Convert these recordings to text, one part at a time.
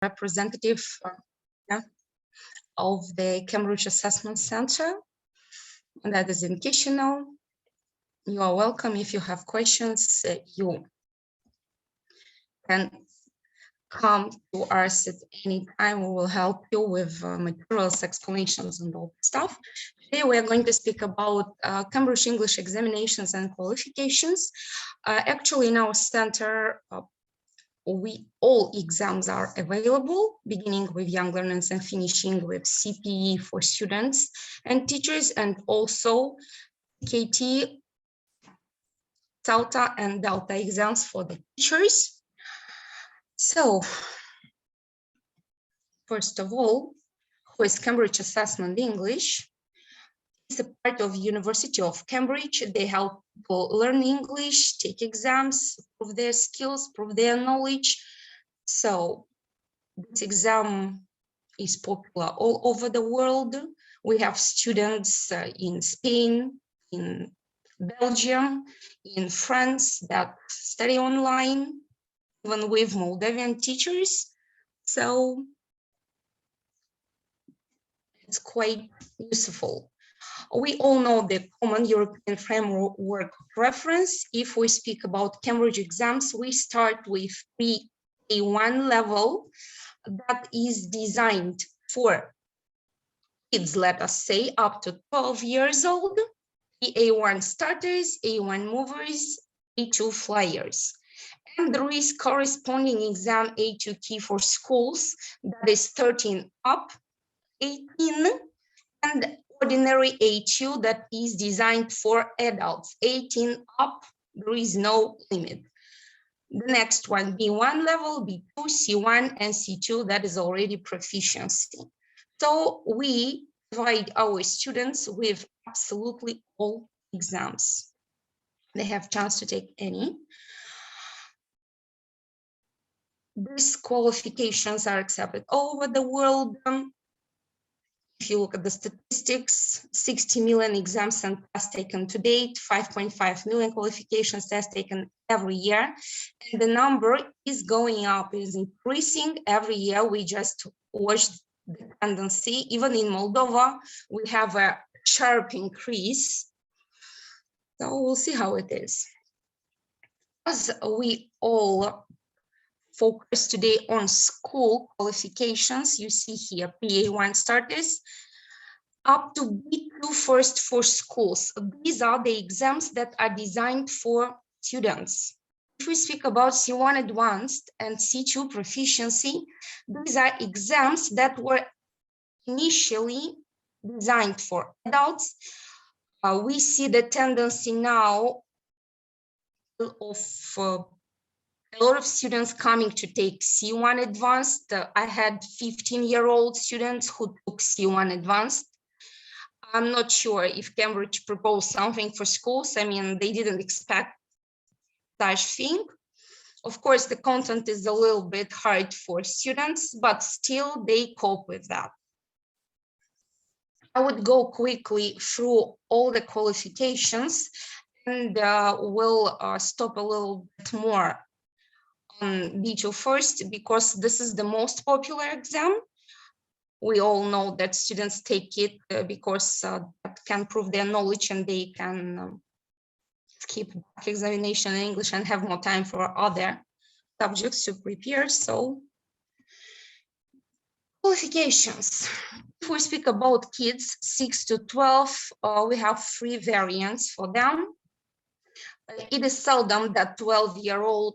representative of the Cambridge Assessment Center, and that is in Chisinau. You are welcome. If you have questions, you can come to us at any time. We will help you with materials, explanations, and all that stuff. Today we are going to speak about Cambridge English examinations and qualifications. Actually, in our center, all exams are available, beginning with Young Learners and finishing with CPE for students and teachers, and also KT, Delta, and Delta exams for the teachers. So, first of all, who is Cambridge Assessment English? It's a part of University of Cambridge. They help people learn English, take exams, prove their skills, prove their knowledge. So this exam is popular all over the world. We have students in Spain, in Belgium, in France that study online, even with Moldavian teachers. So it's quite useful. We all know the common European framework of reference. If we speak about Cambridge exams, we start with pre-A1 level that is designed for kids, let us say, up to 12 years old, A1 starters, A1 movers, A2 flyers. And there is corresponding exam A2T for schools, that is 13 up, 18, and ordinary A2 that is designed for adults, 18 up, there is no limit. The next one, B1 level, B2, C1, and C2, that is already proficiency. So we provide our students with absolutely all exams. They have chance to take any. These qualifications are accepted all over the world. If you look at the statistics, 60 million exams and tests taken to date, 5.5 million qualifications tests taken every year. And the number is going up, is increasing every year. We just watched the tendency. Even in Moldova, we have a sharp increase. So we'll see how it is. As we all focus today on school qualifications, you see here PA1 starters up to B2 first for schools. These are the exams that are designed for students. If we speak about C1 advanced and C2 proficiency, these are exams that were initially designed for adults. We see the tendency now of a lot of students coming to take C1 advanced. I had 15-year-old students who took C1 advanced. I'm not sure if Cambridge proposed something for schools. I mean, they didn't expect such thing. Of course, the content is a little bit hard for students, but still they cope with that. I would go quickly through all the qualifications, and we'll stop a little bit more on B2 first, because this is the most popular exam. We all know that students take it because that can prove their knowledge, and they can skip back examination in English and have more time for other subjects to prepare. So qualifications. If we speak about kids 6 to 12, we have 3 variants for them. It is seldom that 12-year-old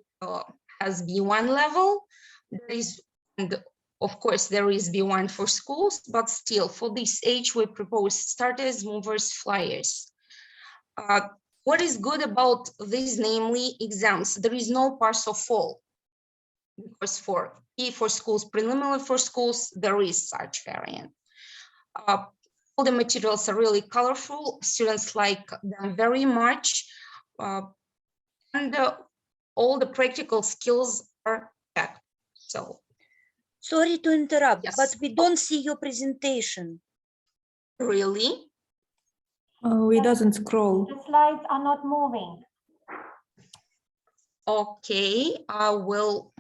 has B1 level. There is, and of course, there is B1 for schools, but still for this age, we propose starters, movers, flyers. What is good about these, namely exams? There is no pass or fall, because for schools, preliminary for schools, there is such variant. All the materials are really colorful. Students like them very much. And all the practical skills are checked. So, sorry to interrupt, yes. but we don't see your presentation. Really? It doesn't scroll. The slides are not moving. Okay, I will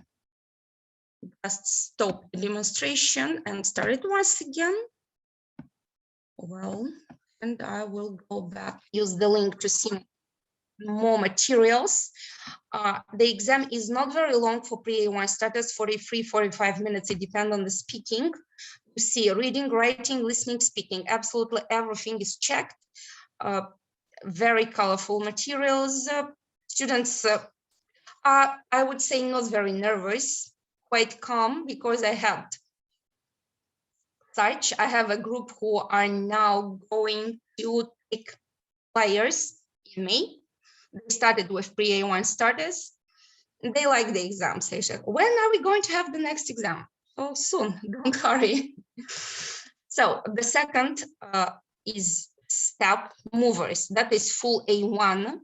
just stop the demonstration and start it once again. Well, and I will go back, use the link to see more materials. The exam is not very long for pre-A1 starters, 43, 45 minutes. It depends on the speaking. You see reading, writing, listening, speaking. Absolutely everything is checked. Very colorful materials. Students are, I would say, not very nervous, quite calm, because I have a group who are now going to take flyers in May. They started with pre-A1 starters. They like the exam session. When are we going to have the next exam? Oh, soon, don't hurry. So the second is step movers. That is full A1.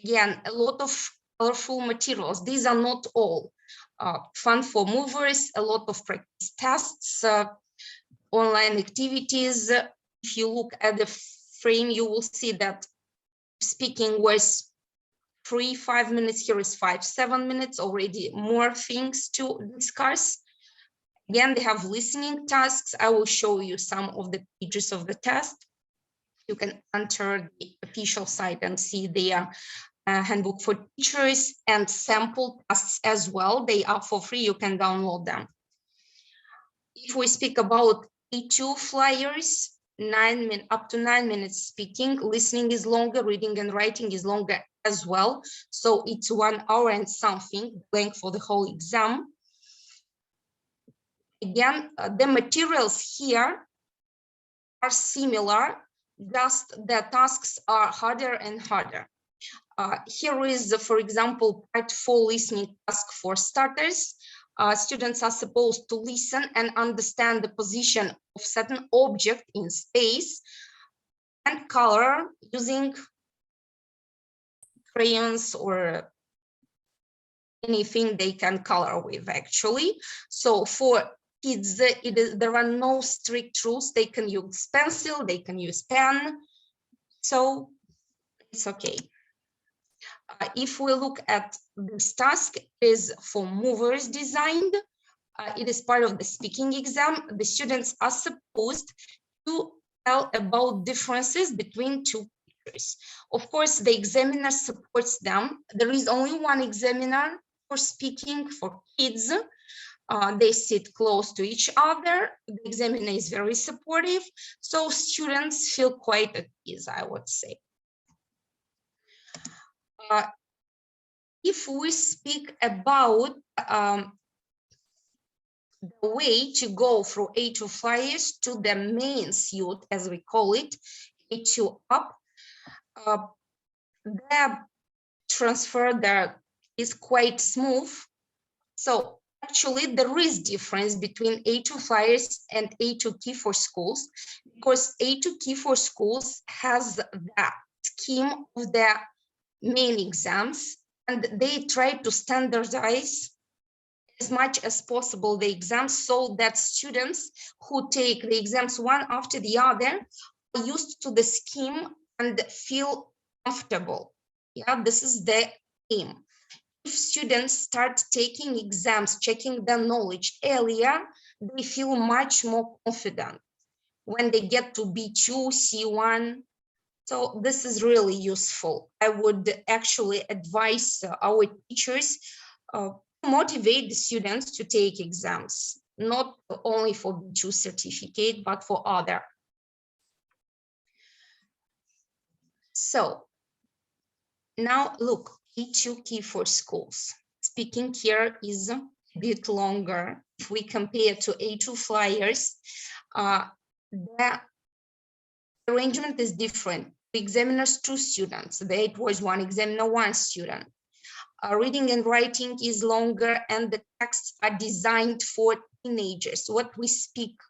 Again, a lot of colorful materials. These are not all. Fun for movers, a lot of practice tests, online activities. If you look at the frame, you will see that speaking was 3-5 minutes. Here is 5-7 minutes, already more things to discuss. Again, they have listening tasks. I will show you some of the pages of the test. You can enter the official site and see their handbook for teachers and sample tests as well. They are for free, you can download them. If we speak about A2 flyers, up to 9 minutes speaking, listening is longer, reading and writing is longer as well. So it's 1 hour and something length for the whole exam. Again, the materials here are similar, just the tasks are harder and harder. Here is, for example, part 4 listening task for starters. Students are supposed to listen and understand the position of certain object in space and color using crayons or anything they can color with, actually. So for kids, there are no strict rules. They can use pencil, they can use pen, so it's okay. If we look at this task, it is for movers designed. It is part of the speaking exam. The students are supposed to tell about differences between two pictures. Of course, the examiner supports them. There is only one examiner for speaking for kids. They sit close to each other. The examiner is very supportive, so students feel quite at ease, I would say. If we speak about the way to go through A2 flyers to the main suite, as we call it, A2 up, the transfer there is quite smooth. So actually there is difference between A2 flyers and A2 key for schools, because A2 key for schools has the scheme of the main exams, and they try to standardize as much as possible the exams so that students who take the exams one after the other are used to the scheme and feel comfortable. Yeah, this is the aim. If students start taking exams, checking their knowledge earlier, they feel much more confident when they get to B2, C1. So this is really useful. I would actually advise our teachers to motivate the students to take exams, not only for B2 certificate, but for other. So now look, A2 key for schools. Speaking here is a bit longer. If we compare to A2 flyers, the arrangement is different. The examiners, 2 students. The 8 was 1 examiner, 1 student. Reading and writing is longer, and the texts are designed for teenagers. What we speak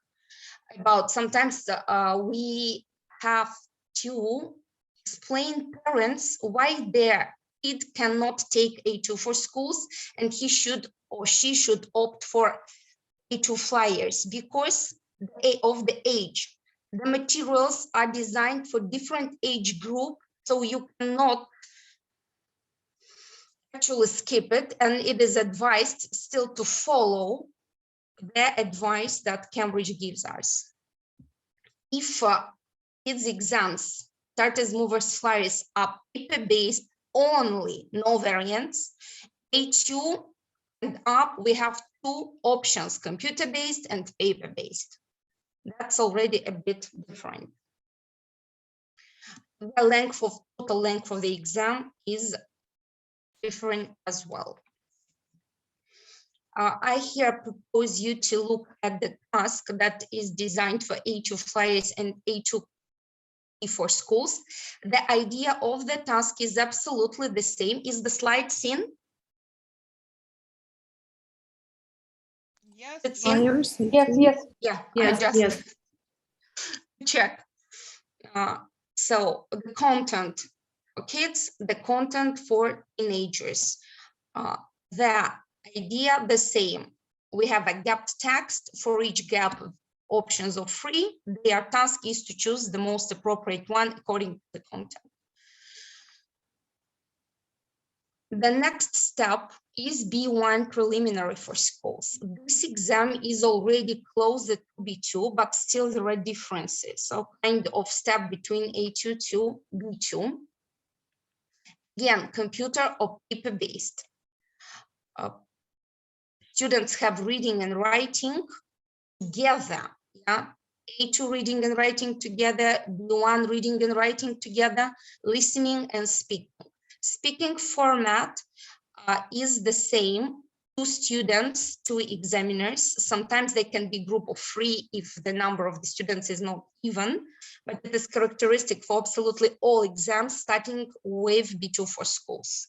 about, sometimes we have to explain parents why their kid cannot take A2 for schools, and he should or she should opt for A2 flyers because of the age. The materials are designed for different age group, so you cannot actually skip it, and it is advised still to follow the advice that Cambridge gives us. If kids' exams start as movers flyers are paper-based only, no variants, A2 and up, we have two options, computer-based and paper-based. That's already a bit different. The total length of the exam is different as well. I here propose you to look at the task that is designed for A2 flyers and A2 for schools. The idea of the task is absolutely the same. Is the slide seen? Yes. It's seen? Yes, yes. Yeah, Yes, I just yes. check. So the content for kids, the content for teenagers. The idea the same. We have a gapped text. For each gap, options of 3. Their task is to choose the most appropriate one according to the content. The next step is B1 preliminary for schools. This exam is already closer to B2, but still there are differences. So kind of step between A2 to B2. Again, computer or paper-based. Students have reading and writing together. Yeah, A2 reading and writing together, B1 reading and writing together, listening and speaking. Speaking format is the same, 2 students, 2 examiners. Sometimes they can be group of 3 if the number of the students is not even, but it is characteristic for absolutely all exams starting with B2 for schools.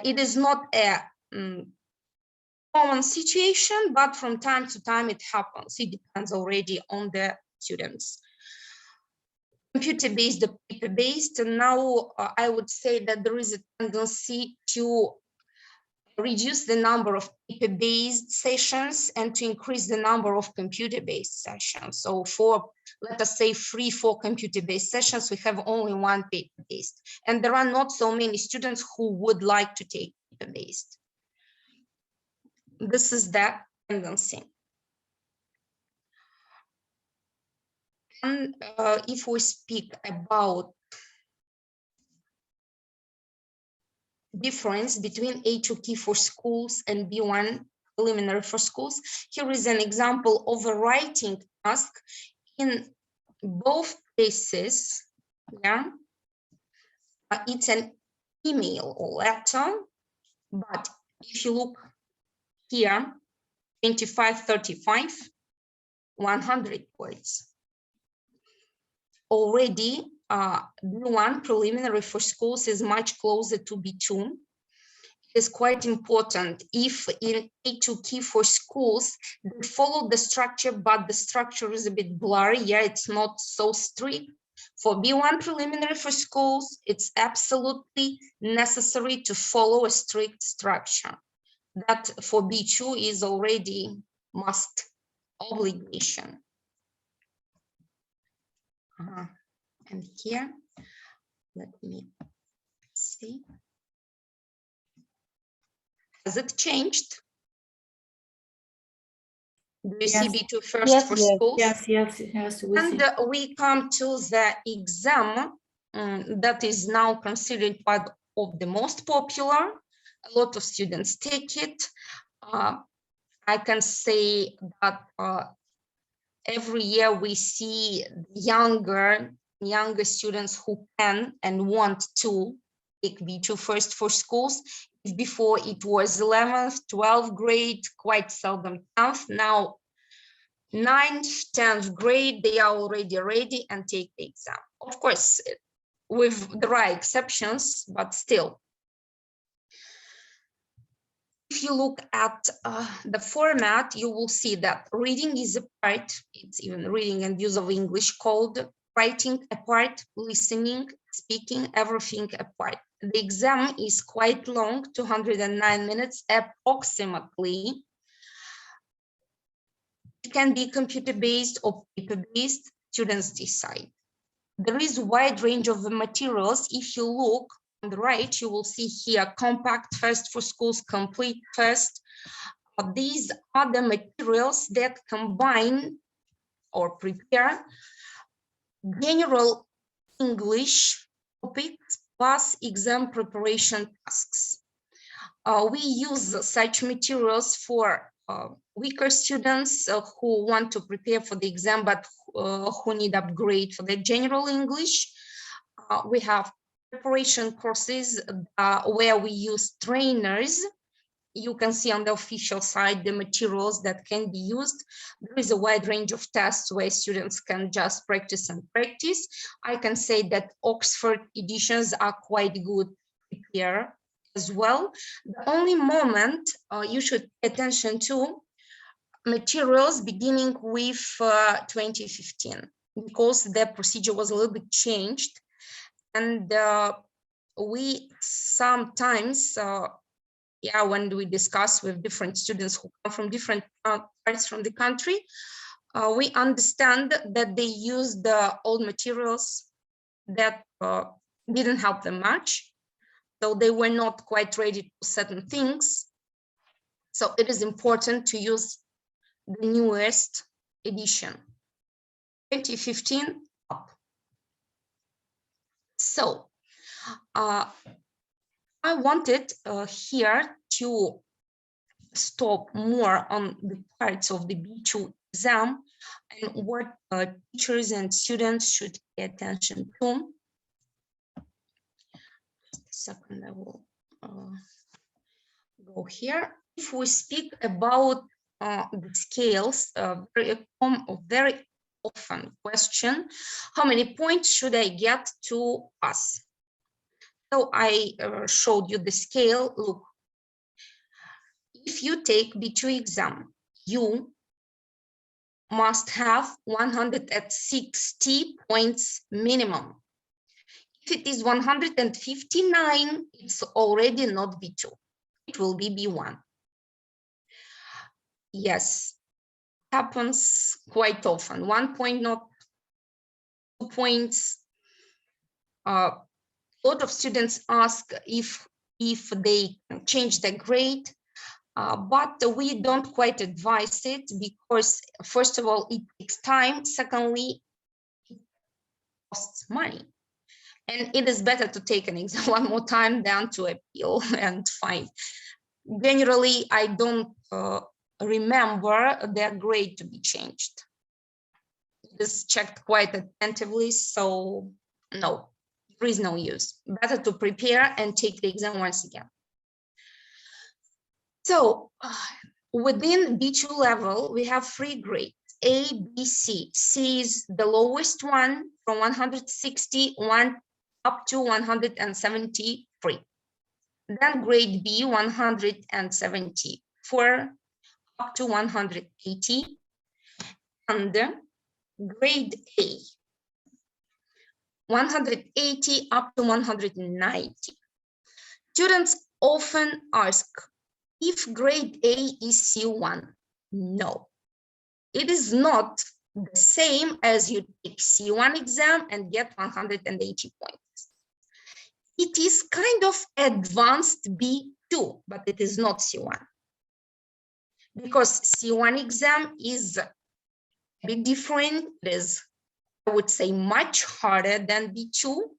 It is not a common situation, but from time to time it happens. It depends already on the students. Computer-based, paper-based, and now I would say that there is a tendency to reduce the number of paper-based sessions and to increase the number of computer-based sessions. So for, let us say, 3-4 computer-based sessions, we have only 1 paper-based. And there are not so many students who would like to take paper-based. This is the tendency. And if we speak about difference between A2 key for schools and B1 preliminary for schools, here is an example of a writing task. In both cases, yeah, it's an email or letter, but if you look here, 25-35, 100 words. Already, B1 preliminary for schools is much closer to B2. It is quite important. If in A2 key for schools, they follow the structure, but the structure is a bit blurry. Yeah, it's not so strict. For B1 preliminary for schools, it's absolutely necessary to follow a strict structure. That for B2 is already must obligation. And here, let me see. Has it changed? Do you see B2 first for schools? Yes, we And see. we come to the exam that is now considered one of the most popular. A lot of students take it. I can say that every year we see younger students who can and want to take B2 first for schools. Before it was 11th, 12th grade, quite seldom 10th. Now 9th, 10th grade, they are already ready and take the exam. Of course, with the right exceptions, but still. If you look at the format, you will see that reading is a part, it's even reading and use of English called, writing a part, listening, speaking, everything a part. The exam is quite long, 209 minutes approximately. It can be computer-based or paper-based, students decide. There is a wide range of the materials. If you look on the right, you will see here compact first for schools, complete first, these are the materials that combine or prepare general English topics plus exam preparation tasks. We use such materials for weaker students who want to prepare for the exam but who need upgrade for the general English. We have preparation courses where we use trainers. You can see on the official side the materials that can be used. There is a wide range of tests where students can just practice and practice. I can say that Oxford editions are quite good to prepare as well. The only moment you should pay attention to materials beginning with 2015, because the procedure was a little bit changed, and we sometimes when we discuss with different students who come from different parts from the country, we understand that they use the old materials that didn't help them much. So they were not quite ready to certain things. So it is important to use the newest edition, 2015 up. So I wanted here to stop more on the parts of the B2 exam and what teachers and students should pay attention to. Just a second, I will go here. If we speak about the scales, very often question, how many points should I get to pass? So I showed you the scale. Look, if you take B2 exam, you must have 160 points minimum. If it is 159, it's already not B2. It will be B1. Yes, happens quite often. 1 point, not 2 points. A lot of students ask if they change the grade, but we don't quite advise it because, first of all, it takes time. Secondly, it costs money. And it is better to take an exam one more time than to appeal and fine. Generally, I don't remember their grade to be changed. It is checked quite attentively, so no, there is no use. Better to prepare and take the exam once again. So within B2 level, we have 3 grades, A, B, C. C is the lowest one from 160, up to 173. Then grade B, 174 up to 180. And grade A, 180 up to 190. Students often ask if grade A is C1. No, it is not the same as you take C1 exam and get 180 points. It is kind of advanced B2, but it is not C1. Because C1 exam is a bit different. It is, I would say, much harder than B2.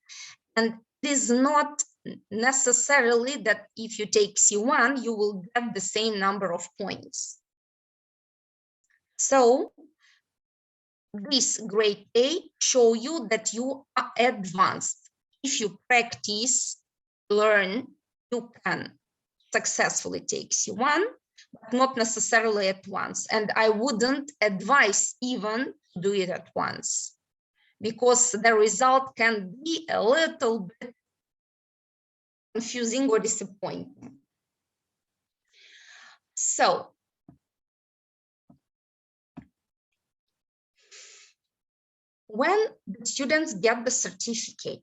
And it is not necessarily that if you take C1, you will get the same number of points. So this grade A show you that you are advanced. If you practice, learn, you can successfully take C1, but not necessarily at once. And I wouldn't advise even to do it at once, because the result can be a little bit confusing or disappointing. So when the students get the certificate,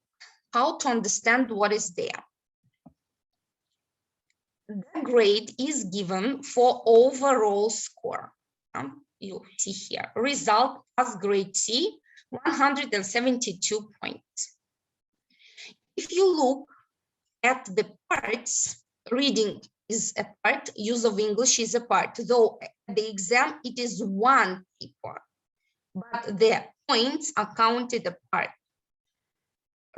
how to understand what is there? The grade is given for overall score. You see here, result as grade C, 172 points. If you look at the parts, reading is a part, use of English is a part, though the exam, it is one paper, but the points are counted apart.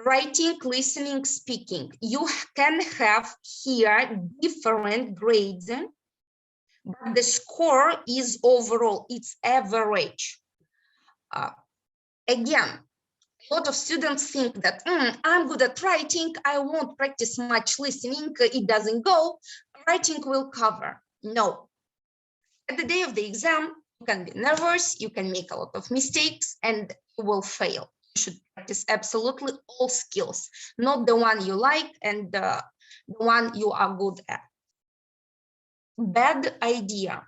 Writing, listening, speaking, you can have here different grades, but the score is overall, it's average. Again, a lot of students think that I'm good at writing, I won't practice much listening, it doesn't go, writing will cover. No. At the day of the exam, you can be nervous, you can make a lot of mistakes, and you will fail. You should practice absolutely all skills, not the one you like and the one you are good at. Bad idea.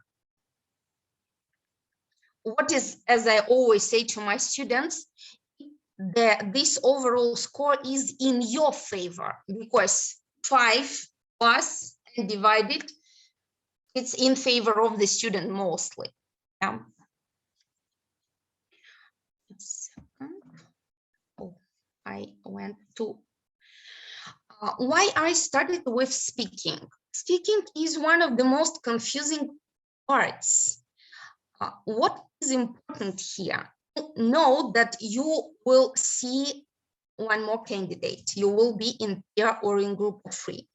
What is, as I always say to my students, this overall score is in your favor, because 5 plus and divided, it's in favor of the student mostly. Oh, I went to why I started with speaking. Speaking is one of the most confusing parts. What is important here? Know that you will see one more candidate. You will be in pair or in group of 3.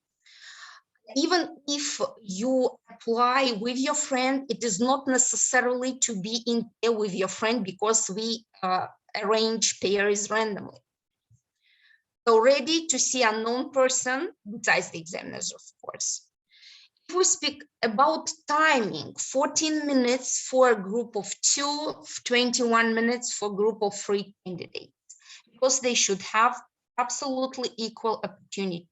Even if you apply with your friend, it is not necessarily to be in pair with your friend, because we arrange pairs randomly. So ready to see a known person besides the examiners, of course. If we speak about timing, 14 minutes for a group of 2, 21 minutes for a group of 3 candidates, because they should have absolutely equal opportunity.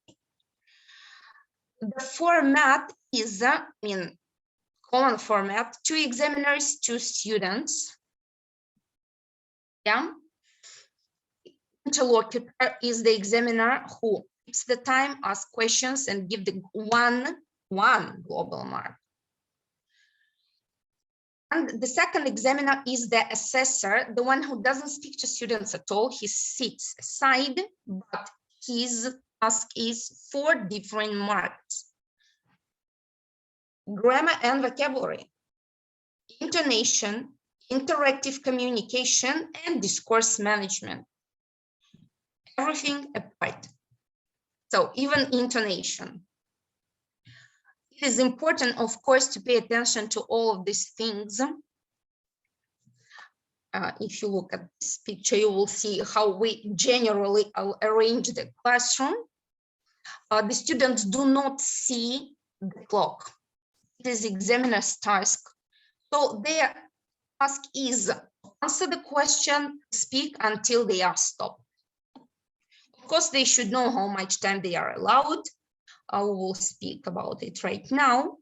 The format is, common format, 2 examiners, 2 students. Yeah. Interlocutor is the examiner who keeps the time, asks questions, and give the one global mark. And the second examiner is the assessor, the one who doesn't speak to students at all. He sits aside, but his task is 4 different marks. Grammar and vocabulary, intonation, interactive communication, and discourse management. Everything apart. So even intonation. It is important, of course, to pay attention to all of these things. If you look at this picture, you will see how we generally arrange the classroom. The students do not see the clock. It is examiner's task. So their task is to answer the question, speak until they are stopped. Of course, they should know how much time they are allowed. I will speak about it right now.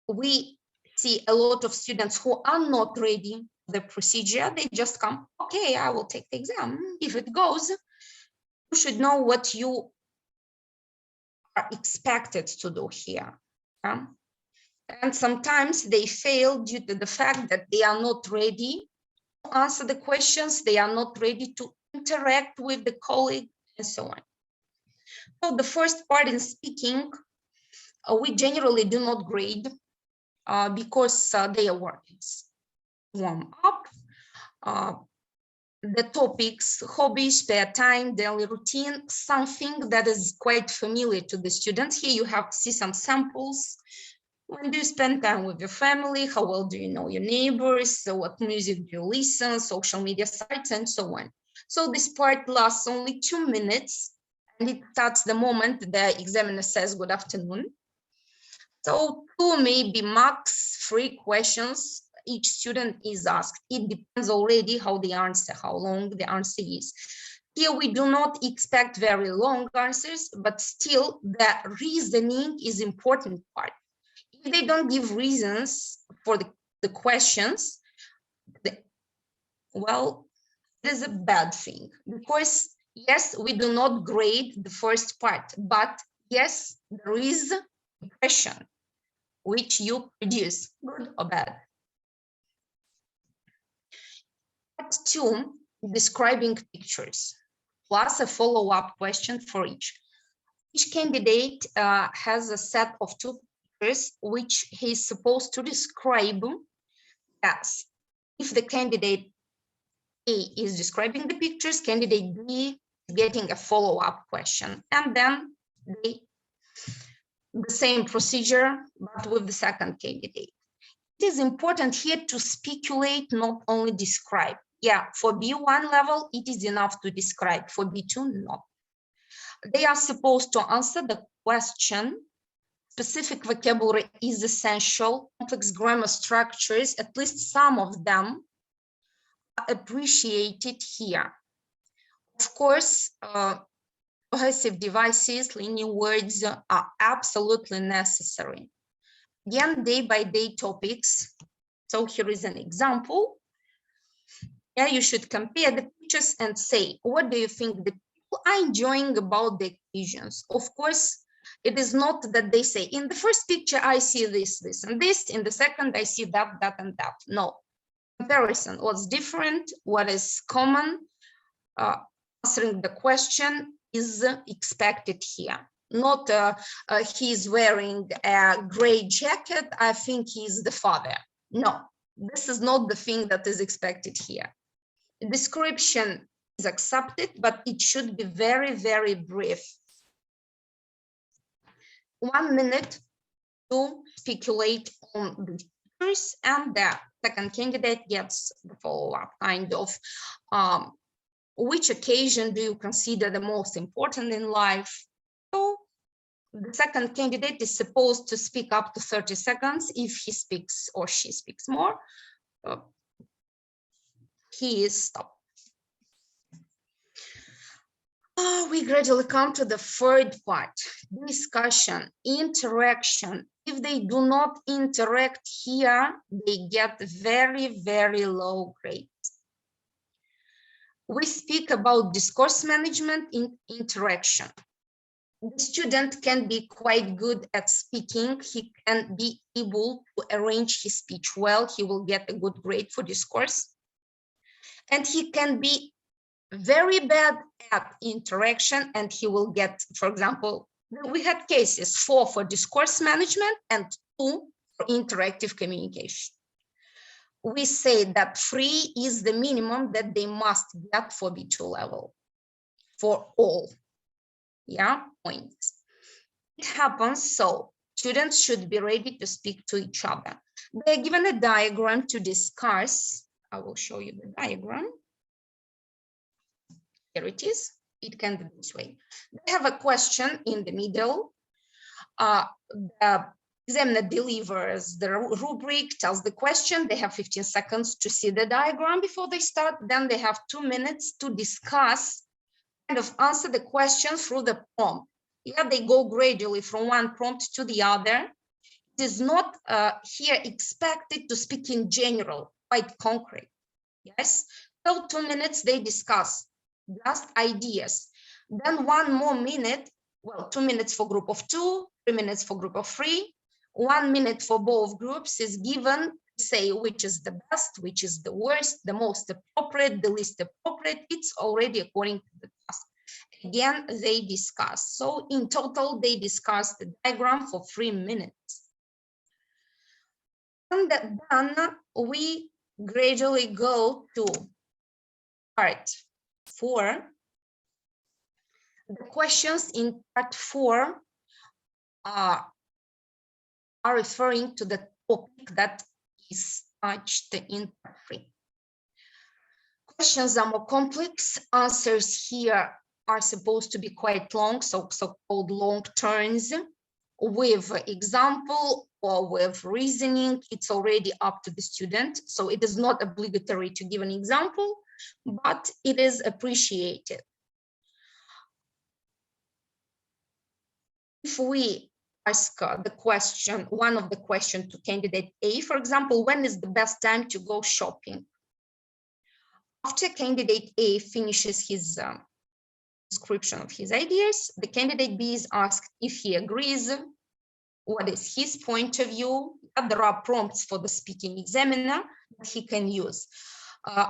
We see a lot of students who are not ready for the procedure. They just come, okay, I will take the exam. If it goes, you should know what you are expected to do here. And sometimes they fail due to the fact that they are not ready to answer the questions. They are not ready to interact with the colleague and so on. So the first part in speaking, we generally do not grade because they are workings. Warm up, the topics, hobbies, spare time, daily routine, something that is quite familiar to the students. Here you have to see some samples. When do you spend time with your family? How well do you know your neighbors? So what music do you listen? Social media sites and so on. So this part lasts only 2 minutes, and it starts the moment the examiner says good afternoon. So 2, maybe max 3 questions each student is asked. It depends already how the answer, how long the answer is. Here we do not expect very long answers, but still the reasoning is important part. If they don't give reasons for the questions, well, it is a bad thing, because yes, we do not grade the first part, but yes, there is impression which you produce, good or bad. Part 2, describing pictures, plus a follow-up question for each. Each candidate has a set of 2 pictures which he's supposed to describe as. If the candidate A is describing the pictures, candidate B is getting a follow-up question, and then the same procedure, but with the second candidate. It is important here to speculate, not only describe. Yeah, for B1 level, it is enough to describe. For B2, not. They are supposed to answer the question. Specific vocabulary is essential. Complex grammar structures, at least some of them, are appreciated here. Of course, cohesive devices, linear words are absolutely necessary. Again, day-by-day topics. So here is an example. Yeah, you should compare the pictures and say, what do you think the people are enjoying about the occasions? Of course, it is not that they say, in the first picture, I see this, this, and this. In the second, I see that, that, and that. No. Comparison, what's different, what is common, answering the question is expected here. Not he's wearing a gray jacket, I think he's the father. No, this is not the thing that is expected here. The description is accepted, but it should be very, very brief. 1 minute to speculate on the pictures, and the second candidate gets the follow-up kind of which occasion do you consider the most important in life? So the second candidate is supposed to speak up to 30 seconds. If he speaks or she speaks more, he is stopped. We gradually come to the third part, discussion, interaction. If they do not interact here, they get very, very low grades. We speak about discourse management in interaction. The student can be quite good at speaking. He can be able to arrange his speech well. He will get a good grade for discourse. And he can be very bad at interaction, and he will get, for example, we had cases 4 for discourse management and 2 for interactive communication. We say that 3 is the minimum that they must get for B2 level for all, yeah, points. It happens so students should be ready to speak to each other. They're given a diagram to discuss. I will show you the diagram. Here it is. It can be this way. They have a question in the middle. The examiner delivers the rubric, tells the question. They have 15 seconds to see the diagram before they start. Then they have 2 minutes to discuss, kind of answer the question through the prompt. Yeah, they go gradually from one prompt to the other. It is not here expected to speak in general, quite concrete. Yes, so 2 minutes they discuss just ideas. Then 1 more minute, well, 2 minutes for group of 2, 3 minutes for group of 3, 1 minute for both groups is given to say which is the best, which is the worst, the most appropriate, the least appropriate. It's already according to the task. Again, they discuss. So in total, they discuss the diagram for 3 minutes. And then we gradually go to part 4. The questions in part 4 are referring to the topic that is touched in part 3. Questions are more complex. Answers here are supposed to be quite long, so-called long turns. With example or with reasoning, it's already up to the student. So it is not obligatory to give an example, but it is appreciated. If we ask the question, one of the questions to candidate A, for example, when is the best time to go shopping? After candidate A finishes his description of his ideas, the candidate B is asked if he agrees, what is his point of view. There are prompts for the speaking examiner that he can use.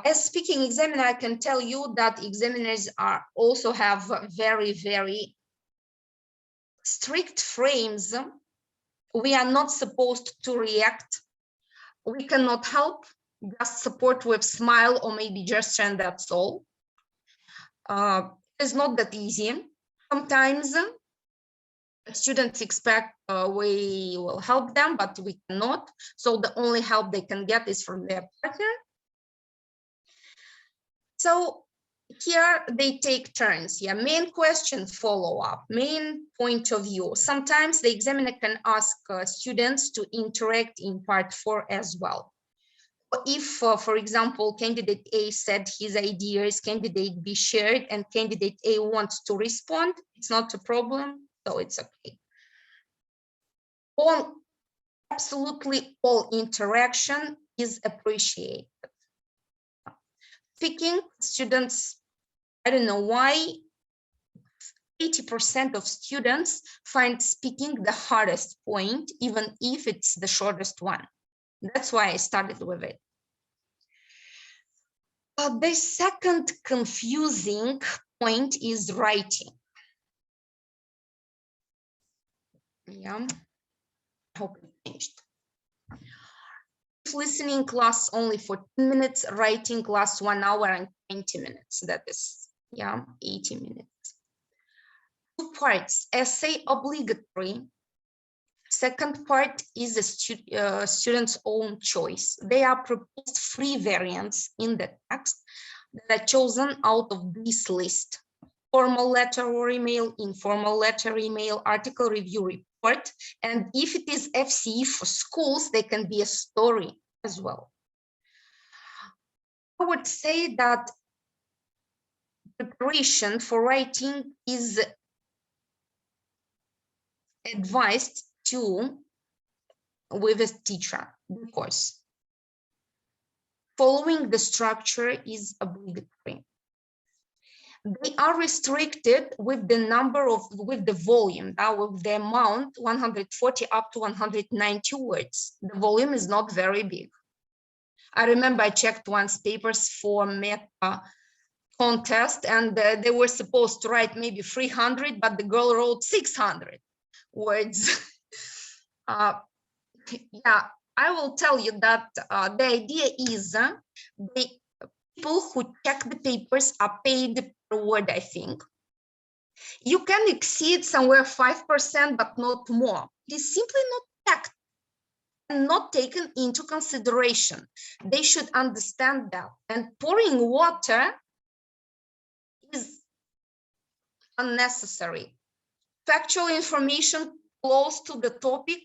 As speaking examiner, I can tell you that examiners also have very, very strict frames, we are not supposed to react. We cannot help, just support with smile or maybe gesture, and that's all. It's not that easy. Sometimes students expect we will help them, but we cannot. So the only help they can get is from their partner. So here they take turns. Yeah, main question, follow-up, main point of view. Sometimes the examiner can ask students to interact in part 4 as well. If, for example, candidate A said his ideas, candidate B shared, and candidate A wants to respond, it's not a problem, so it's okay. Absolutely all interaction is appreciated. Speaking, students, I don't know why, 80% of students find speaking the hardest point, even if it's the shortest one. That's why I started with it. The second confusing point is writing. Yeah, I hope it finished. If listening class only for 10 minutes, writing class 1 hour and 20 minutes. That is, yeah, 80 minutes. 2 parts, essay obligatory. Second part is a student's own choice. They are proposed free variants in the text that are chosen out of this list. Formal letter or email, informal letter, email, article review report. And if it is FCE for schools, they can be a story as well. I would say that preparation for writing is advised to with a teacher, because following the structure is obligatory. They are restricted with the number of, with the volume, with the amount 140 up to 190 words. The volume is not very big. I remember I checked once papers for meta contest, and they were supposed to write maybe 300, but the girl wrote 600 words. Yeah, I will tell you that the idea is the people who check the papers are paid per word, I think. You can exceed somewhere 5%, but not more. It is simply not checked and not taken into consideration. They should understand that. And pouring water is unnecessary. Factual information close to the topic,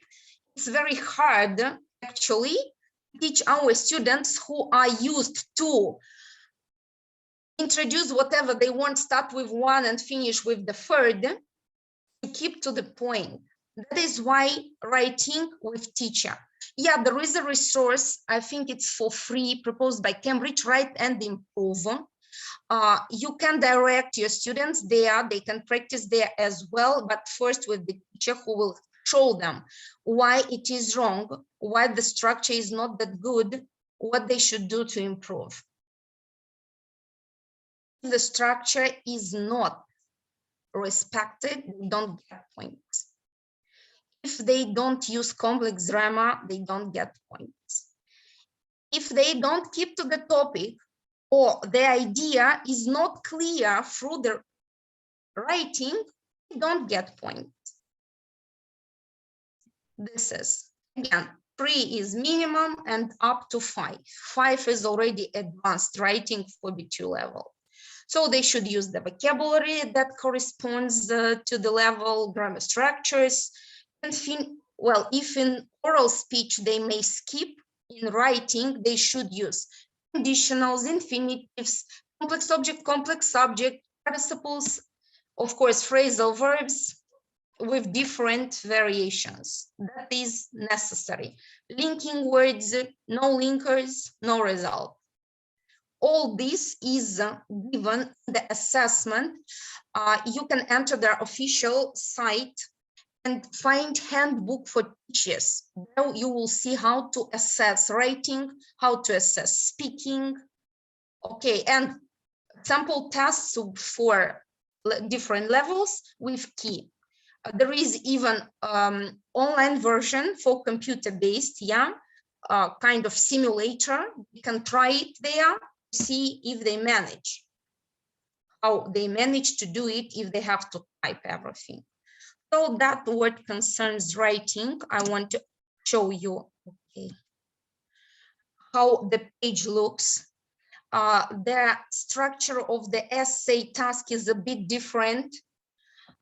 it's very hard actually teach our students who are used to introduce whatever they want, start with one and finish with the third, to keep to the point. That is why writing with teacher. Yeah, there is a resource, I think it's for free, proposed by Cambridge, Write and Improve. You can direct your students there, they can practice there as well, but first with the teacher who will show them why it is wrong, why the structure is not that good, what they should do to improve. If the structure is not respected, they don't get points. If they don't use complex grammar, they don't get points. If they don't keep to the topic, or the idea is not clear through the writing, they don't get points. This is, again, 3 is minimum and up to 5. 5 is already advanced writing for B2 level. So they should use the vocabulary that corresponds to the level, grammar structures, and well, if in oral speech they may skip, in writing they should use conditionals, infinitives, complex object, complex subject, participles, of course, phrasal verbs with different variations. That is necessary. Linking words, no linkers, no result. All this is given in the assessment. You can enter their official site and find handbook for teachers. Now you will see how to assess writing, how to assess speaking. Okay, and sample tests for different levels with key. There is even online version for computer-based, yeah, kind of simulator. You can try it there, see if they manage, how they manage to do it if they have to type everything. So that what concerns writing, I want to show you, okay, how the page looks. The structure of the essay task is a bit different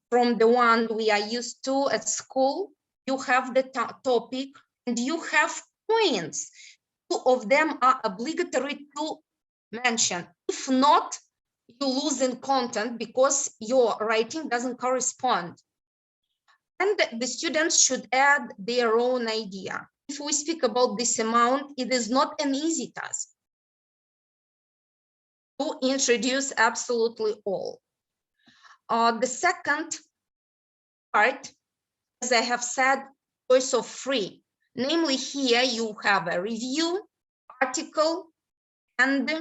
from the one we are used to at school. You have the topic and you have points. 2 of them are obligatory to mention. If not, you lose in content because your writing doesn't correspond. And the students should add their own idea. If we speak about this amount, it is not an easy task to introduce absolutely all. The second part, as I have said, choice of 3. Namely, here you have a review, article, and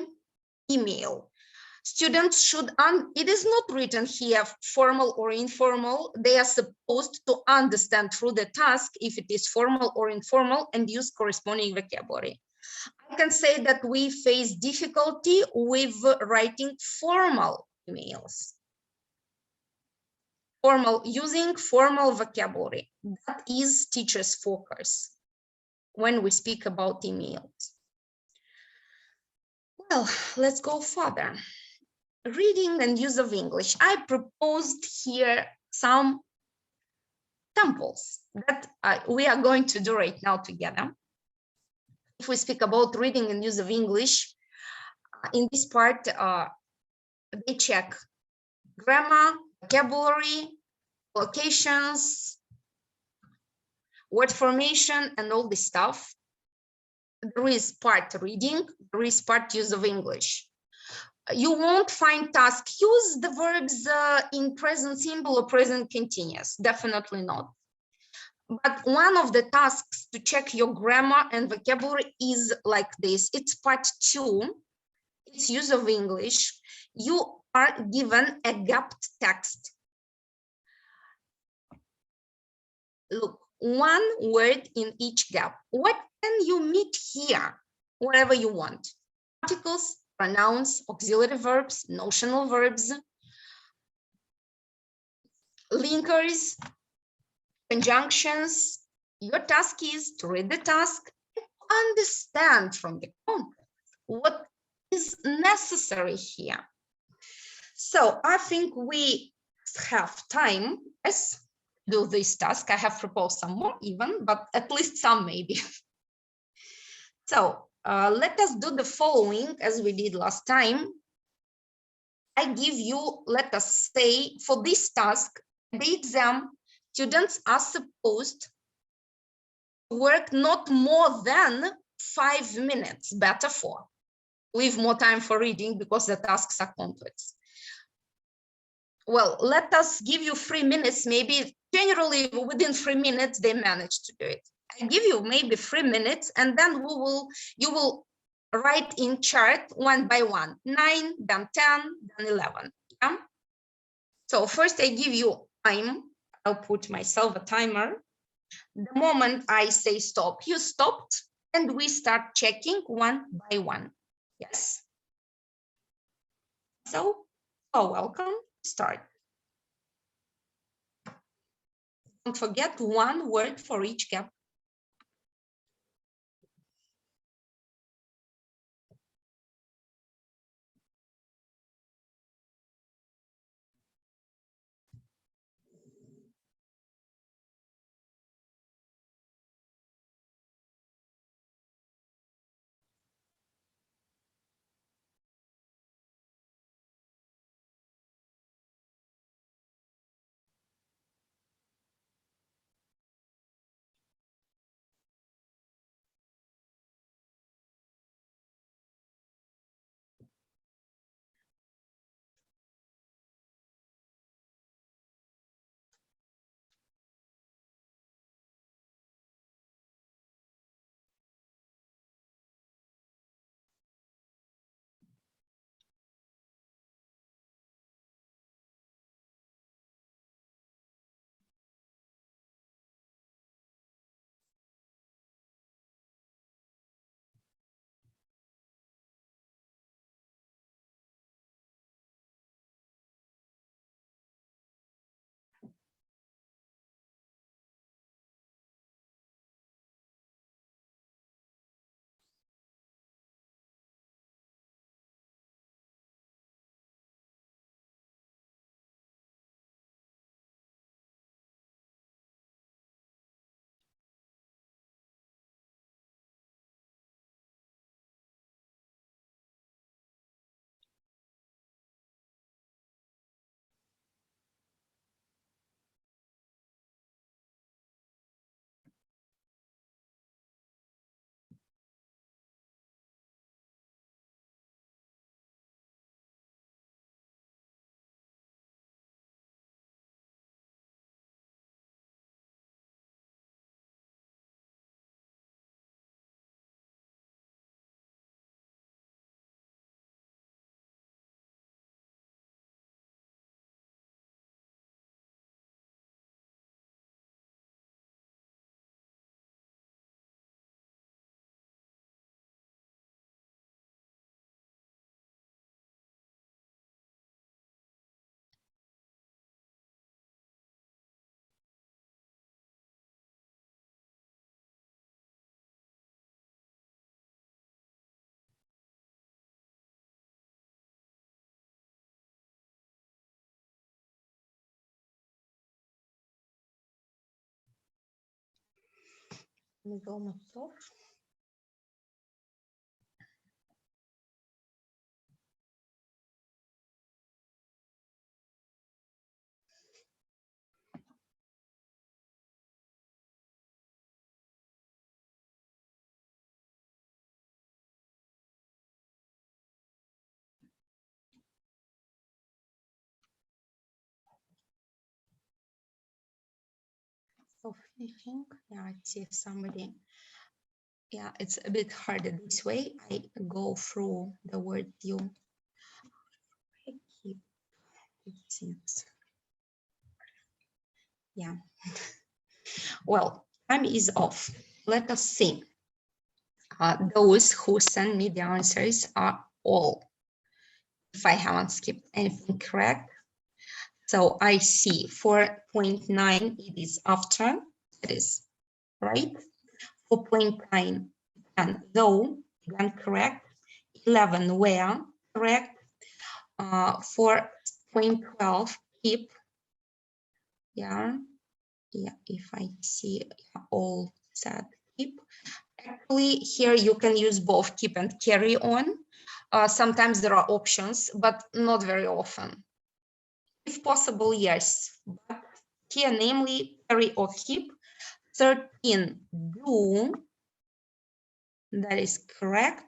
email. Students should, it is not written here formal or informal. They are supposed to understand through the task if it is formal or informal and use corresponding vocabulary. I can say that we face difficulty with writing formal emails. Using formal vocabulary. That is teachers' focus when we speak about emails. Well, let's go further. Reading and use of English. I proposed here some samples that we are going to do right now together. If we speak about reading and use of English, in this part, they check grammar, vocabulary, locations, word formation, and all this stuff. There is part reading, there is part use of English. You won't find task use the verbs in present simple or present continuous, definitely not. But one of the tasks to check your grammar and vocabulary is like this. It's part 2, it's use of English. You are given a gapped text. Look, one word in each gap. What can you meet here? Whatever you want. Articles, pronouns, auxiliary verbs, notional verbs, linkers, conjunctions. Your task is to read the task and understand from the context what is necessary here. So I think we have time, yes, to do this task. I have proposed some more even, but at least some maybe. So let us do the following as we did last time. I give you, let us say, for this task, the exam, students are supposed to work not more than 5 minutes, better 4. Leave more time for reading because the tasks are complex. Well, let us give you 3 minutes, maybe generally within 3 minutes, they manage to do it. I give you maybe 3 minutes and then you will write in chart 1 by 1, 9, then 10, then 11. Yeah? So first I give you time. I'll put myself a timer. The moment I say stop, you stopped, and we start checking 1 by 1. Yes. So, welcome. Start. Don't forget 1 word for each gap. So finishing, yeah, I see somebody. Yeah, it's a bit harder this way. I go through the word you. I keep it seems. Yeah. Well, time is off. Let us see. Those who send me the answers are all, if I haven't skipped anything correct. So I see 4.9, it is after, it is right. 4.9, and though, again correct. 11, where, correct. 4.12, keep. Yeah, if I see all said keep. Actually, here you can use both keep and carry on. Sometimes there are options, but not very often. If possible, yes, but here, namely, carry or keep. 13, do, that is correct.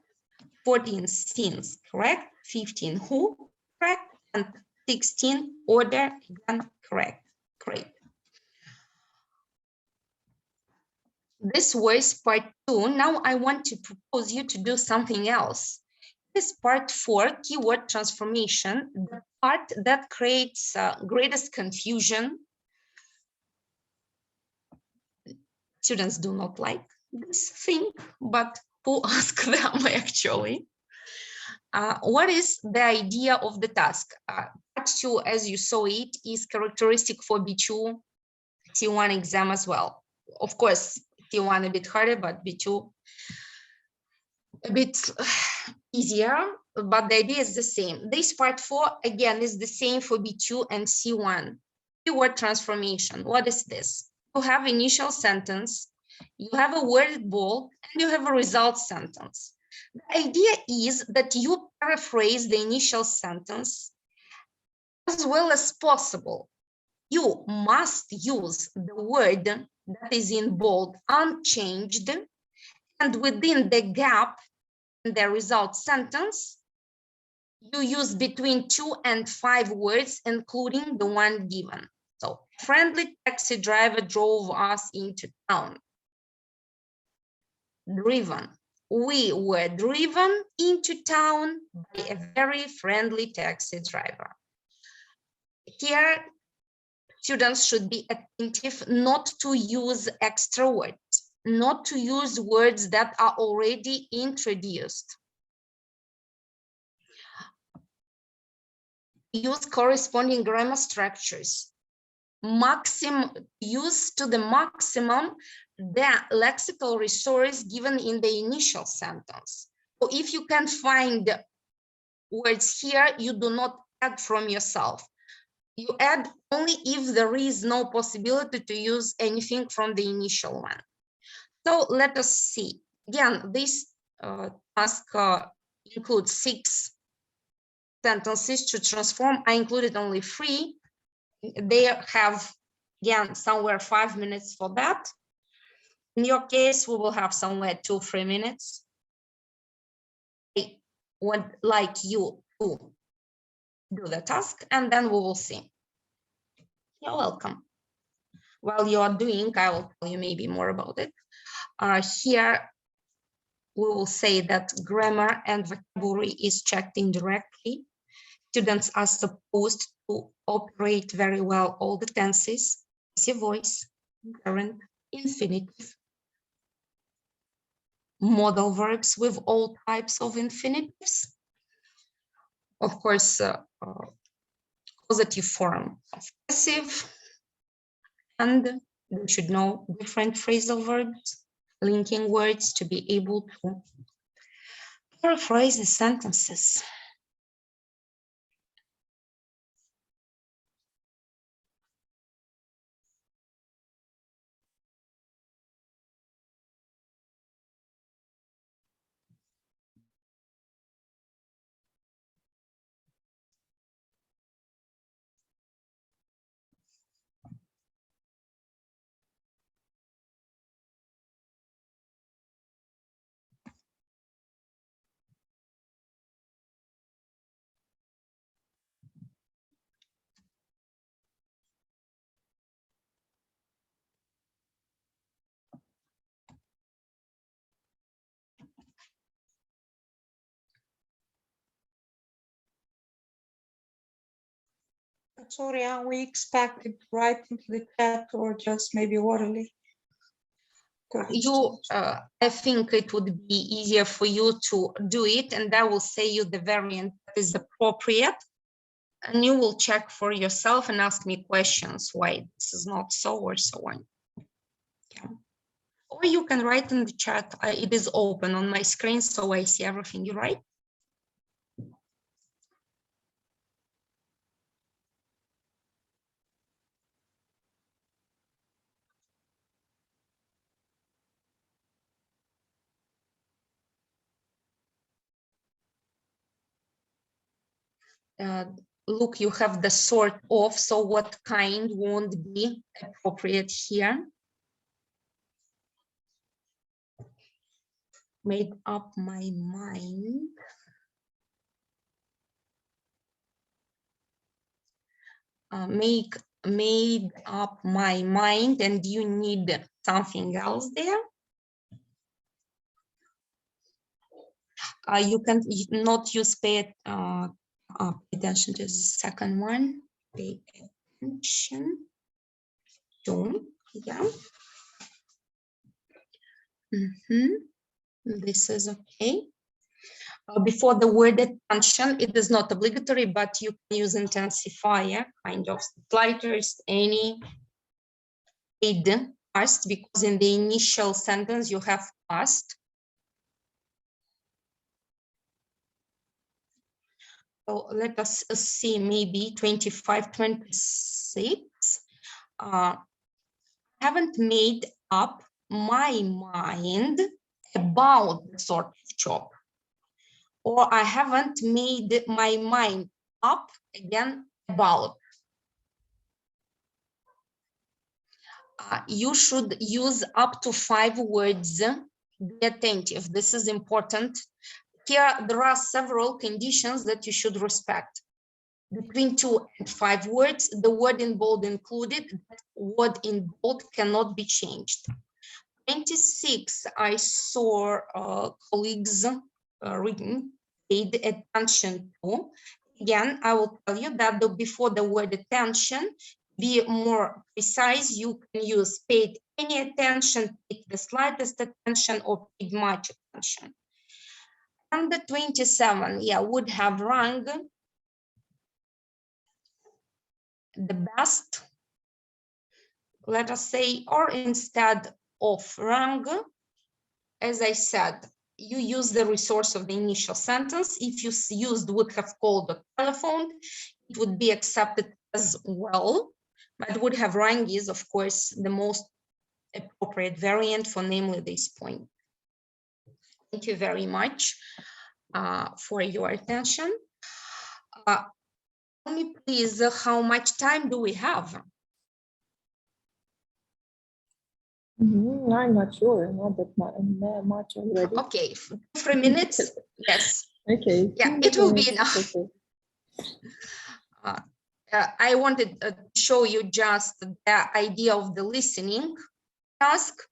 14, since, correct. 15, who, correct. And 16, order, again, correct. Great. This was part 2. Now I want to propose you to do something else. This part 4, keyword transformation, the part that creates greatest confusion. Students do not like this thing, but who ask them actually? What is the idea of the task? Part 2, as you saw it, is characteristic for B2 T1 exam as well. Of course, T1 a bit harder, but B2 a bit easier, but the idea is the same. This part 4, again, is the same for B2 and C1. Keyword transformation, what is this? You have initial sentence, you have a word bold, and you have a result sentence. The idea is that you paraphrase the initial sentence as well as possible. You must use the word that is in bold unchanged, and within the gap in the result sentence, you use between 2 and 5 words, including the one given. So, friendly taxi driver drove us into town. Driven. We were driven into town by a very friendly taxi driver. Here, students should be attentive not to use extra words, not to use words that are already introduced. Use corresponding grammar structures. Use to the maximum the lexical resource given in the initial sentence. So if you can find words here, you do not add from yourself. You add only if there is no possibility to use anything from the initial one. So let us see. Again, this task includes 6 sentences to transform. I included only 3. They have, again, somewhere 5 minutes for that. In your case, we will have somewhere 2-3 minutes. I would like you to do the task, and then we will see. You're welcome. While you are doing, I will tell you maybe more about it. Here, we will say that grammar and vocabulary is checked indirectly. Students are supposed to operate very well all the tenses, passive voice, current, infinitive, modal verbs with all types of infinitives. Of course, positive form of passive, and they should know different phrasal verbs, linking words to be able to paraphrase the sentences. Sorry, are we expected to write into the chat or just maybe orally? I think it would be easier for you to do it, and I will say you the variant that is appropriate, and you will check for yourself and ask me questions why this is not so or so on. Yeah. Or you can write in the chat. It is open on my screen, so I see everything you write. Look, you have the sort of, so what kind won't be appropriate here? Made up my mind. Made up my mind, and you need something else there. You can not use pay attention to the second one. Pay attention to, yeah. This is okay. Before the word attention, it is not obligatory, but you can use intensifier, kind of slightest, any paid past, because in the initial sentence you have past. So let us see, maybe 25, 26. Haven't made up my mind about the sort of job. Or I haven't made my mind up, again, about. You should use up to 5 words. Be attentive, this is important. Here, there are several conditions that you should respect. Between 2 and 5 words, the word in bold included, that word in bold cannot be changed. 26, I saw colleagues reading, paid attention to. Again, I will tell you that before the word attention, be more precise, you can use paid any attention, paid the slightest attention, or paid much attention. And the 27, yeah, would have rung the best, let us say, or instead of rung, as I said, you use the resource of the initial sentence. If you used would have called or telephoned, it would be accepted as well, but would have rung is, of course, the most appropriate variant for namely this point. Thank you very much for your attention. Tell me, please, how much time do we have? I'm not sure, not that much already. Okay, 3 minutes, yes. Okay. Yeah, it will be enough. Okay. I wanted to show you just the idea of the listening task.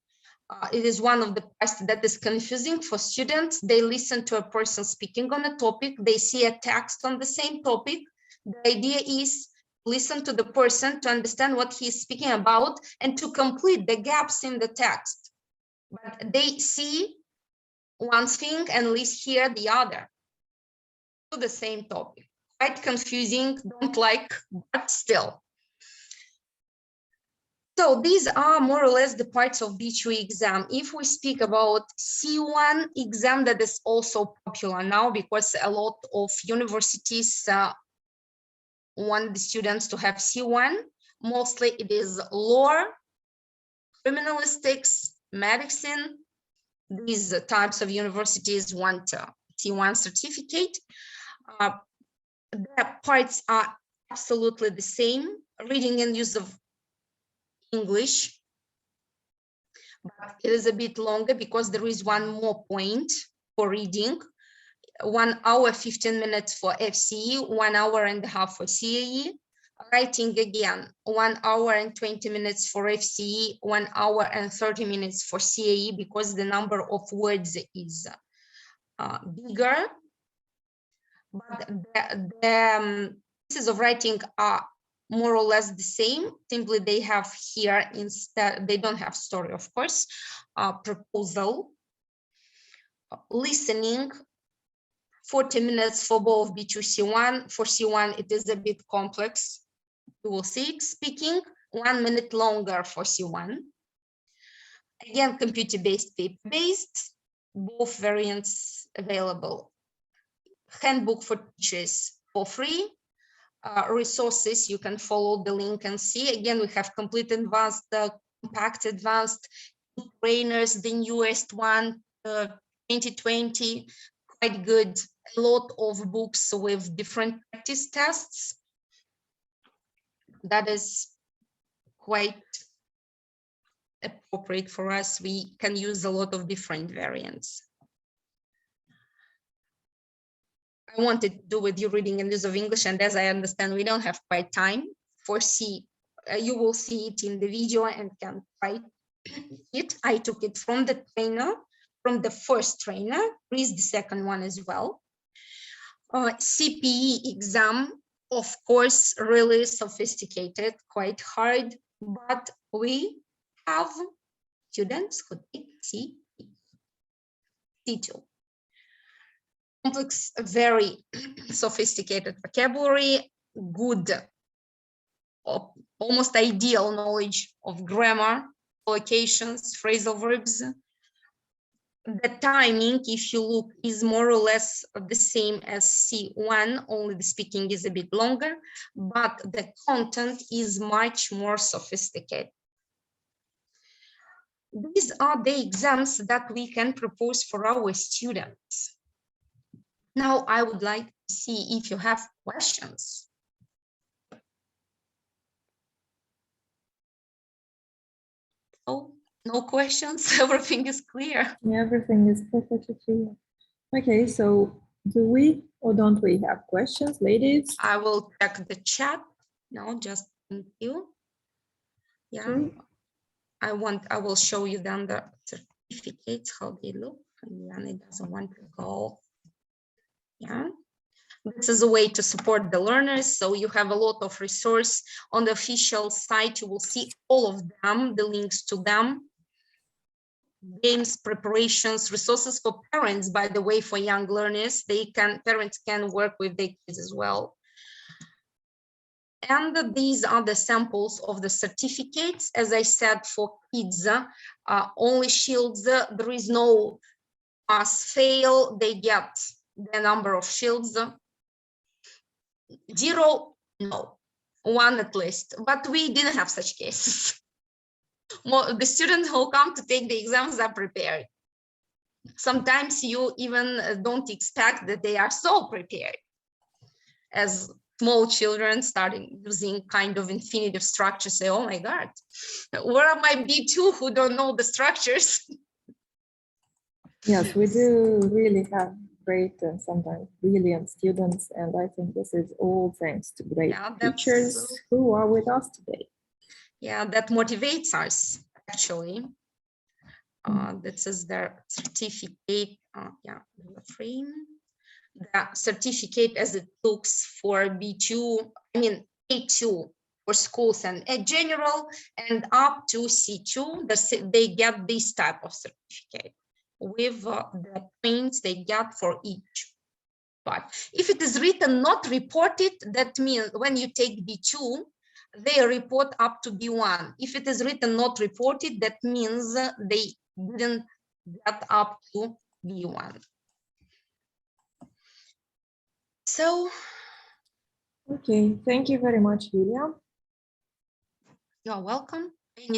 It is one of the parts that is confusing for students. They listen to a person speaking on a topic, they see a text on the same topic. The idea is listen to the person to understand what he is speaking about and to complete the gaps in the text. But they see one thing and at least hear the other to the same topic. Quite confusing, don't like, but still. So these are more or less the parts of B2 exam. If we speak about C1 exam, that is also popular now because a lot of universities want the students to have C1. Mostly it is law, criminalistics, medicine. These types of universities want a C1 certificate. The parts are absolutely the same. Reading and use of English, but it is a bit longer because there is one more point for reading. 1 hour, 15 minutes for FCE, 1 hour and a half for CAE. Writing again, 1 hour and 20 minutes for FCE, 1 hour and 30 minutes for CAE because the number of words is bigger. But the pieces of writing are more or less the same. Simply they have here instead, they don't have story, of course, proposal, listening, 40 minutes for both B2, C1. For C1, it is a bit complex. You will see it. Speaking, 1 minute longer for C1. Again, computer-based, paper-based, both variants available. Handbook for teachers for free. Resources, you can follow the link and see. Again, we have complete advanced, compact advanced, trainers, the newest one, 2020, quite good. A lot of books with different practice tests. That is quite appropriate for us. We can use a lot of different variants. I wanted to do with you reading and use of English, and as I understand, we don't have quite time for C. You will see it in the video and can write it. I took it from the trainer, from the first trainer, read the second one as well. CPE exam, of course, really sophisticated, quite hard, but we have students who take C2. Complex, very sophisticated vocabulary, good, almost ideal knowledge of grammar, collocations, phrasal verbs. The timing, if you look, is more or less the same as C1, only the speaking is a bit longer, but the content is much more sophisticated. These are the exams that we can propose for our students. Now, I would like to see if you have questions. Oh, no questions, everything is clear. Everything is perfectly clear. Okay, so do we or don't we have questions, ladies? I will check the chat. No, just thank you. Yeah, Okay. I will show you then the certificates, how they look. And it doesn't want to go. Yeah. This is a way to support the learners. So you have a lot of resource on the official site. You will see all of them, the links to them. Games, preparations, resources for parents, by the way, for young learners. Parents can work with their kids as well. And these are the samples of the certificates. As I said, for kids, only shields, there is no pass fail, they get the number of shields. 0, no, 1 at least, but we didn't have such cases. The students who come to take the exams are prepared. Sometimes you even don't expect that they are so prepared. As small children starting using kind of infinitive structures, say, oh my God, where are my B2 who don't know the structures? Yes, we do really have great and sometimes brilliant students, and I think this is all thanks to great teachers who are with us today. Yeah, that motivates us, actually. This is their certificate. Yeah, the frame. The certificate as it looks for B2, I mean A2 for schools and general, and up to C2, they get this type of certificate with the points they get for each. But if it is written not reported, that means when you take B2, they report up to B1. If it is written not reported, that means they didn't get up to B1. So, okay, thank you very much, Iulia. you're welcome. Anytime.